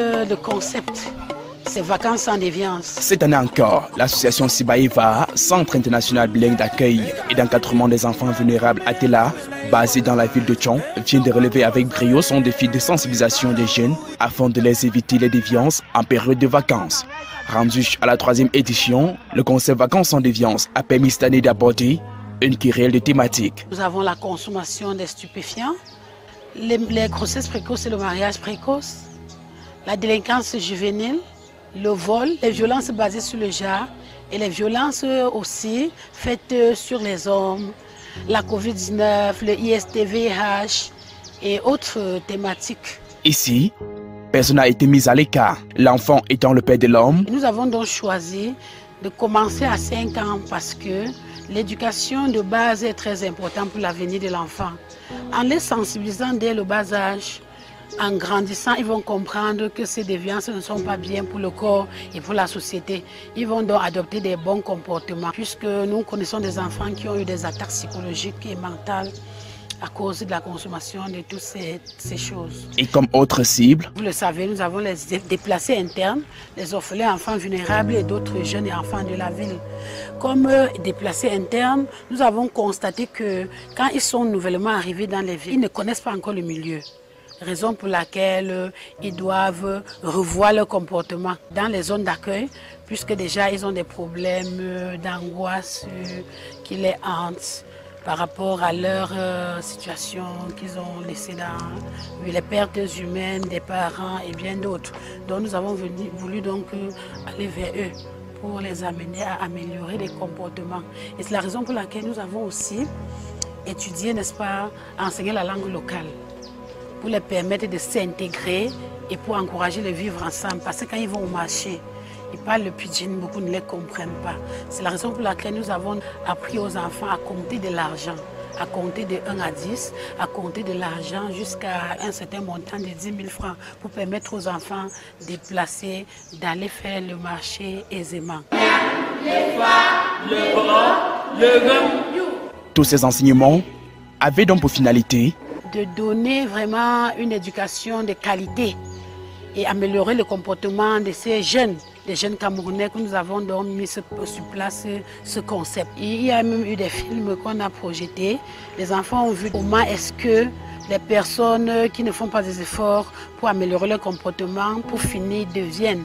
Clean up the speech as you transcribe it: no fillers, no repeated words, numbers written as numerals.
Le concept, c'est vacances sans déviance. Cette année encore, l'association Sibaïva, Centre international bilingue d'accueil et d'encadrement des enfants vulnérables Atela, basée dans la ville de Tchon, vient de relever avec brio son défi de sensibilisation des jeunes afin de les éviter les déviances en période de vacances. Rendu à la 3e édition, le concept Vacances sans déviance a permis cette année d'aborder une querelle de thématiques. Nous avons la consommation des stupéfiants, les grossesses précoces et le mariage précoce, la délinquance juvénile, le vol, les violences basées sur le genre et les violences aussi faites sur les hommes, la Covid-19, le IST-VIH et autres thématiques. Ici, personne n'a été mis à l'écart, l'enfant étant le père de l'homme. Nous avons donc choisi de commencer à 5 ans parce que l'éducation de base est très importante pour l'avenir de l'enfant. En les sensibilisant dès le bas âge, en grandissant, ils vont comprendre que ces déviances ne sont pas bien pour le corps et pour la société. Ils vont donc adopter des bons comportements puisque nous connaissons des enfants qui ont eu des attaques psychologiques et mentales à cause de la consommation de toutes ces choses. Et comme autre cible, vous le savez, nous avons les déplacés internes, les orphelins enfants vulnérables et d'autres jeunes et enfants de la ville. Comme déplacés internes, nous avons constaté que quand ils sont nouvellement arrivés dans les villes, ils ne connaissent pas encore le milieu. Raison pour laquelle ils doivent revoir leur comportement dans les zones d'accueil, puisque déjà ils ont des problèmes d'angoisse qui les hantent par rapport à leur situation qu'ils ont laissée dans les pertes humaines des parents et bien d'autres. Donc nous avons voulu donc aller vers eux pour les amener à améliorer les comportements. Et c'est la raison pour laquelle nous avons aussi étudié, n'est-ce pas, enseigner la langue locale, pour les permettre de s'intégrer et pour encourager les vivre ensemble. Parce que quand ils vont au marché, ils parlent le pidgin, beaucoup ne les comprennent pas. C'est la raison pour laquelle nous avons appris aux enfants à compter de l'argent, à compter de 1 à 10, à compter de l'argent jusqu'à un certain montant de 10 000 francs pour permettre aux enfants déplacés d'aller faire le marché aisément. Tous ces enseignements avaient donc pour finalité de donner vraiment une éducation de qualité et améliorer le comportement de ces jeunes, des jeunes Camerounais que nous avons donc mis sur place ce concept. Il y a même eu des films qu'on a projetés. Les enfants ont vu comment est-ce que les personnes qui ne font pas des efforts pour améliorer leur comportement, pour finir, deviennent